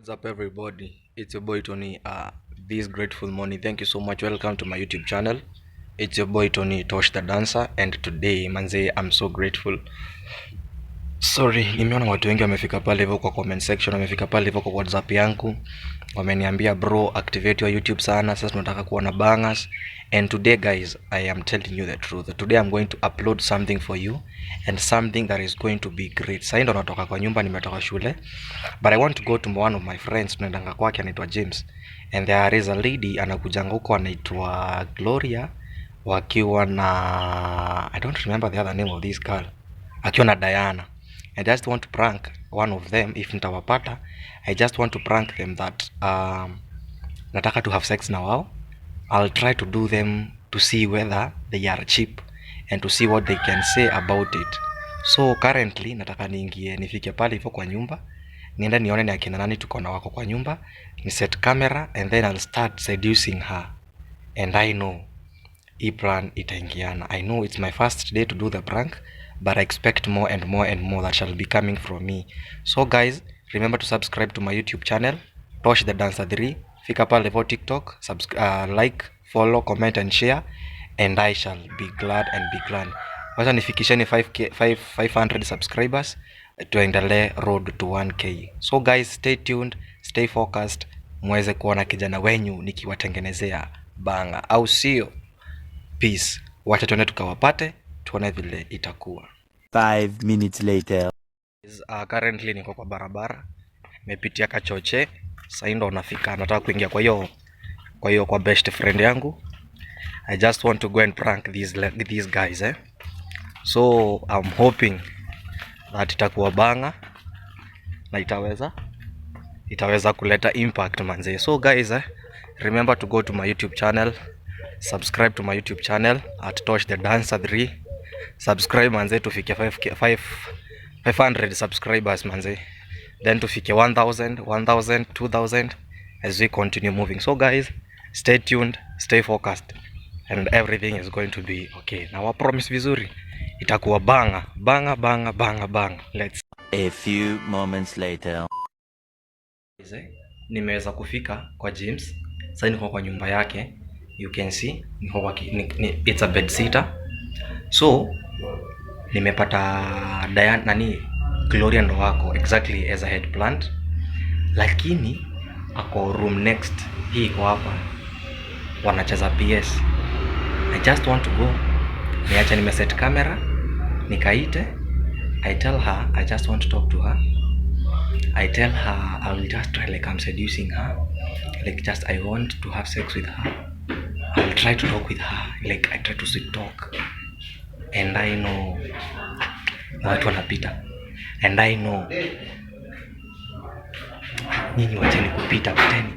What's up, everybody? It's your boy Tony. This grateful morning. Thank you so much. Welcome to my YouTube channel. It's your boy Tony Tosh the Dancer, and today manze, I'm so grateful. Sorry, nimeona watu wengi wamefika pale hivyo kwa comment section, wamefika pale hivyo kwa WhatsApp yangu, wameniambia bro, activate your YouTube sana, sasa tunataka kuwa na bangers. And today guys, I am telling you the truth. Today I'm going to upload something for you, and something that is going to be great. Sasa ndo natoka kwa nyumba, nimetoka shule, but I want to go to one of my friends, tunaendanga kwake, anaitwa James, and there is a lady anakujanga huko anaitwa Gloria, wakiwa na I don't remember the other name of this girl, akiwa na Diana. I just want to prank one of them. If nitawapata, I just want to prank them that nataka to have sex na wao. I'll try to do them to see whether they are cheap and to see what they can say about it. So currently nataka niingie, nifike pale hivyo kwa nyumba, nienda nione ni akina nani tuko na wako kwa nyumba, ni set camera, and then I'll start seducing her. And I know hii plan itaingiana. I know it's my first day to do the prank, but I expect more and more and more that shall be coming from me. So guys, remember to subscribe to my YouTube channel, Tosh the Dancer 3. Fika pale for TikTok, like, follow, comment and share, and I shall be glad and be glad. Wacha nifikisheni 500 subscribers, tuendelee road to 1k. So guys, stay tuned, stay focused, muweze kuona kijana wenyu nikiwatengenezea banga, au sio? Peace. Wacha tuende tukawapate, tuone vile itakuwa. 5 minutes later. Currently niko kwa barabara, nimepitia Kachoche, sasa ndo nafika, nataka kuingia kwa best friend yangu. I just want to go and prank these guys So I'm hoping that itakuwa banga na itaweza kuleta impact manze. So guys, remember to go to my YouTube channel, subscribe to my YouTube channel at Tosh the Dancer 3. Subscribe manze, tufike 500 subscribers manze, then tufike 1000, 2000 as we continue moving. So guys, stay tuned, stay focused, and everything is going to be okay. Now I promise vizuri itakuwa banga. Let's. A few moments later. Nimeweza kufika kwa James. Sasa niko kwa nyumba yake. You can see it's a bed sitter. So nimepata Diana Gloria ndo wako exactly as I had planned, lakini ako room next, hii iko hapa, wanacheza PS. I just want to go, niacha nimeset camera, nikaite. I tell her I just want to talk to her. I tell her I will just try, like I'm seducing her, like just I want to have sex with her. I'll try to talk with her, like I try to sweet talk, and I know watu wanapita, and I know nyinyi wacheni kupita, pateni.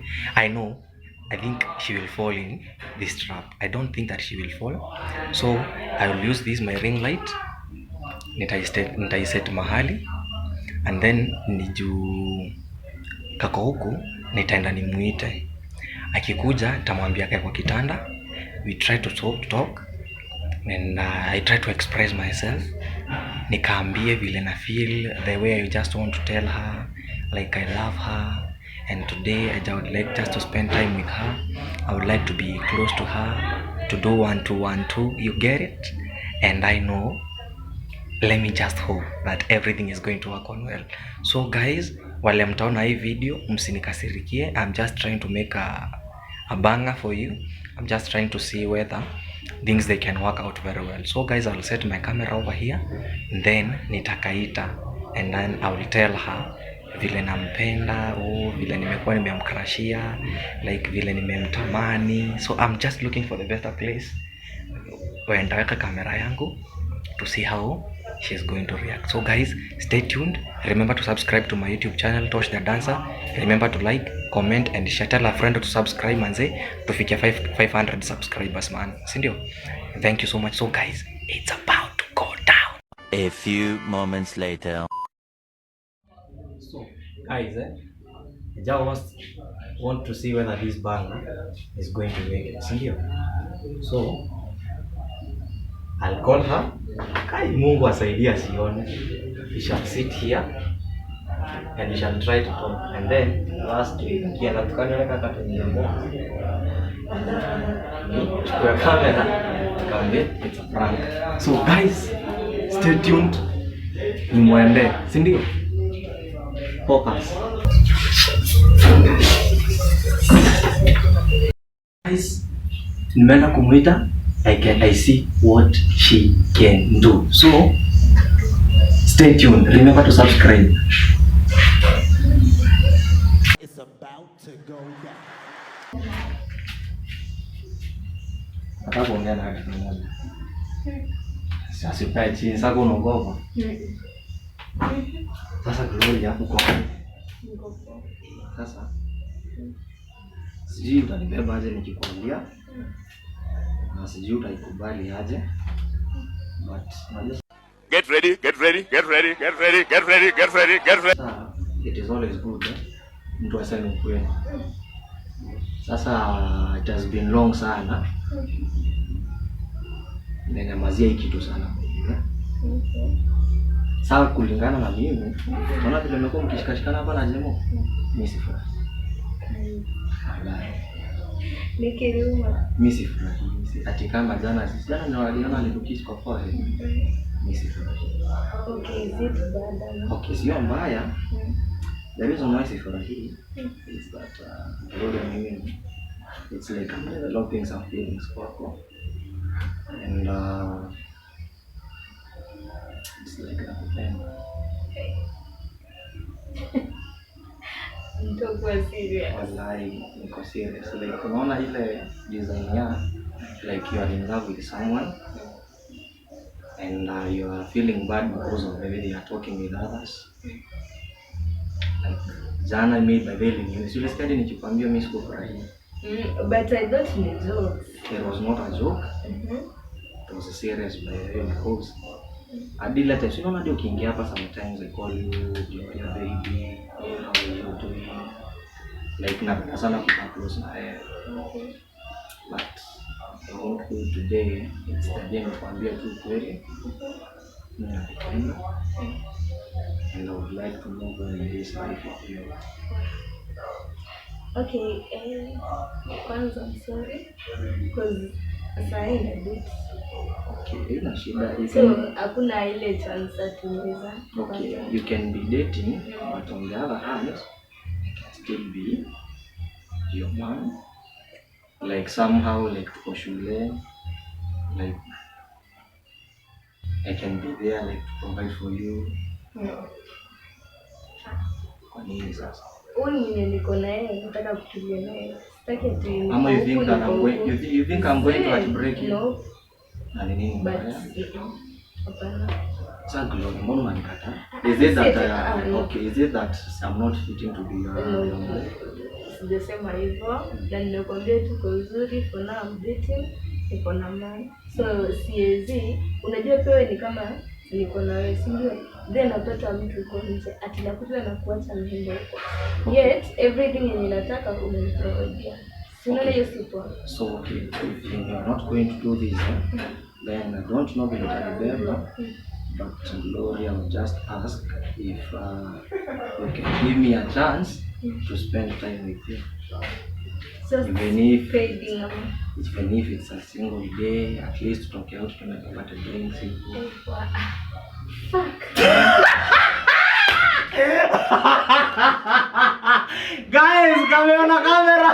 I think she will fall in this trap. I don't think that she will fall, so I will use this my ring light, nitaiset mahali, and then niju kako huku nitaenda nimuite. Akikuja nitamwambia kae kwa kitanda, we try to talk and I try to express myself, nikaambie vile na feel, the way I just want to tell her like I love her, and today I would like just to spend time with her. I would like to be close to her, to do 1 2 1 2, you get it? And I know, let me just hope that everything is going to work on well. So guys, wale mtaona hii video msinikasirikie. I'm just trying to make a banger for you. I'm just trying to see whether things they can work out very well. So guys, I'll set my camera over here, then nitakaita, and then I will tell her vile nampenda, vile nimekuwa nimemkrashia, like vile nimemtamani. So I'm just looking for the better place where nitaweka kamera yangu to see how she's going to react. So guys, stay tuned. Remember to subscribe to my YouTube channel, Tosh the Dancer. Remember to like, comment and share. Tell a friend to subscribe manze, tufike 500 subscribers man, sindio? Thank you so much. So guys, it's about to go down. A few moments later. So guys, I just want to see whether this banger is going to make it, sindio? So I'll call her. Kai Mungu asaidia sione. We shall sit here and you shall try to talk. And then last week kienda tukaniweka kata nyimbo kwa camera nikamwambia it's a prank. So guys, stay tuned, ni muende, si ndio? Focus. Guys, nimeenda kumuita. I see what she can do. So stay tuned. Remember to subscribe. It's about to go down. Nataka kuongea na kitu kimoja. Sasa ukae chini, sasa unaogopa. Sasa Glory hapo kwa. Sasa sijui utanibeba aje nikikwambia. Na sijui utaikubali aje. But get ready. It is always good mtu aseme ukweli. Sasa it has been long sana. Nimenyamazia hii kitu sana. Sasa kulingana na mimi, naona vile nimekuwa mkishikashikana hapa na Jemo. Mimi sifurahi. Mimi sifurahi. Ati kama jana ndio waliona nilikukiss kwa forehead. Mimi sifurahi. Okay, sio mbaya. The reason why sifurahi is that Glory mimi, it's like I'm developing some feelings kwako. And it's like nakupenda. Nitakuwa serious. Wallahi, niko serious. Like unaona ile design ya like you are in love with someone and you are feeling bad because of the way they are talking with others. Like jana mimi by the way nilisikia nikikwambia mimi sikufurahi. But I don't need jokes. It was not a joke. It was a serious by the way because I did let you know ndio ukiingia hapa sometimes I call you your baby, how are you doing? Like na sana kukaa close na yeye. But I think today it's the day nikwambia tu kweli. Nakupenda. And I would like to move on in this life with you. Okay, kwanza I'm sorry because I ain't a bit. Okay, ina shida. So hakuna ile chance atuweza. Okay, you can be dating, but on the other hand, I can still be your man. Like somehow, like for shule, like I can be there, like to provide for you. Kwa nini sasa? Huyu mwenye niko na yeye nataka kutulia naye. Sitaki tu. Ama you think that you think I'm going to heartbreak you? No. Na nini mbaya? Hapana. Sasa Glory, mbona unanikata? Is it that okay, is it that I'm not fitting to be your Sijasema hivyo, na nimekwambia tuko uzuri for now I'm dating, niko na man. So siezi, unajua pia ni kama niko na wewe, si ndio? Then napata mtu uko nje, ati nakuja na kuacha mhendo huko. Yet everything yenye nataka unaniprovide. Sinaona hiyo sipo. So okay, if you're not going to do this, then I don't know if utanibeba. But Glory, I will just ask if you can give me a chance to spend time with you. So even if it's a single day, at least talk out to make a drink. Fuck. Guys, on camera.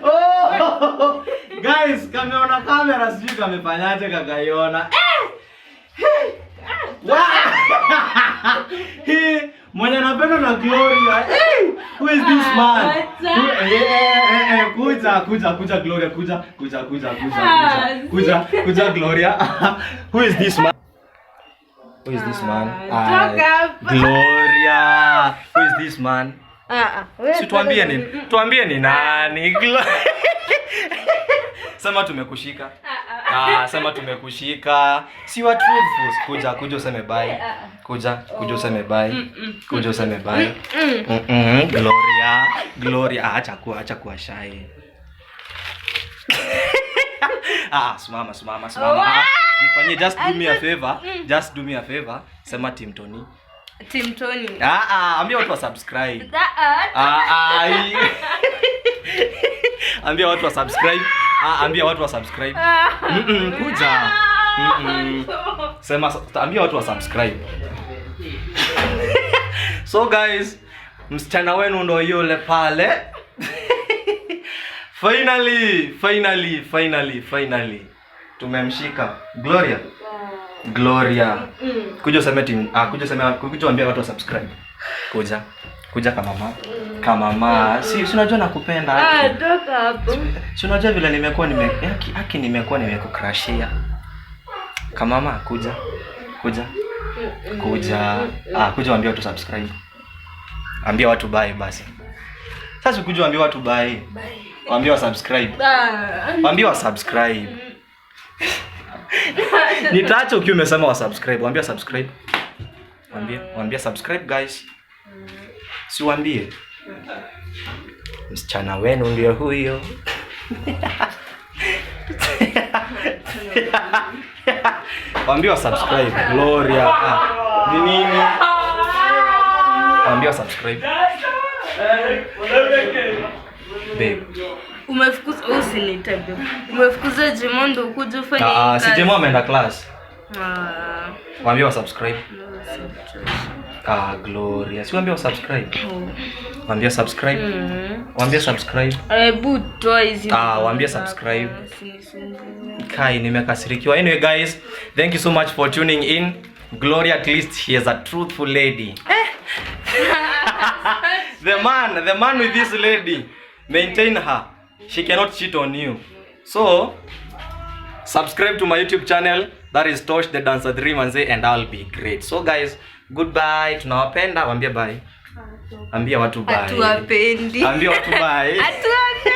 Oh, guys, on camera, sijui kamefanyaje kakaiona. Mwenye anapenda na Gloria. Who is this man? Kuja Gloria, kuja Gloria. Who is this man? Who is this man? Gloria. Who is this man? Si tuambie ni nani? Sema tumekushika. Sema tumekushika. Si wa truthful. Kuja useme bye. Kuja useme bye. Kuja useme bye. Gloria, acha kuwa shy. Simama. Nifanyie, just do me a favor. Sema Team Tony. Team Tony. Ambia watu wa subscribe. That. Ambia watu wa subscribe. Ambia watu wa subscribe. Kuja. Sema ambia watu wa subscribe. So guys, msichana wenu ndo yule pale. Finally. Tumemshika. Gloria. Kuja useme team. Kuja ambia watu wa subscribe. Kuja kama mama. Si unajua nakupenda. Toka hapo. Si unajua vile nimekuwa nimekucrushia. Kama mama kuja. Kuja ambia watu subscribe. Ambia watu bye basi. Sasa kuja ambia watu bye. Ambia wa subscribe. Ambia wa subscribe. Nitaacha ukiwa umesema wa subscribe. Ambia subscribe. Ambia subscribe guys. Si waambie. Msichana wenu ndio huyo. Ambia wa subscribe. Gloria. Ni nini? Ambia wa subscribe. Babe. Umefukuza usinitabe. Umefukuza Jimondo kuja ufanye kazi. Si Jimo ameenda class. Waambie wa subscribe. Gloria. Si waambie wa subscribe. Waambie subscribe. Waambie subscribe. Hebu toa hizi. Waambie subscribe. Kai nimekasirikiwa. Anyway guys, thank you so much for tuning in. Gloria, at least she is a truthful lady. The man with this lady, maintain her. She cannot cheat on you. So subscribe to my YouTube channel, that is Tosh the Dancer 3 manze, and I'll be great. So guys, goodbye. Tunawapenda. Waambie bye. Ambia watu bye. Atuwapendi. Ambia watu bye. Atuwapendi.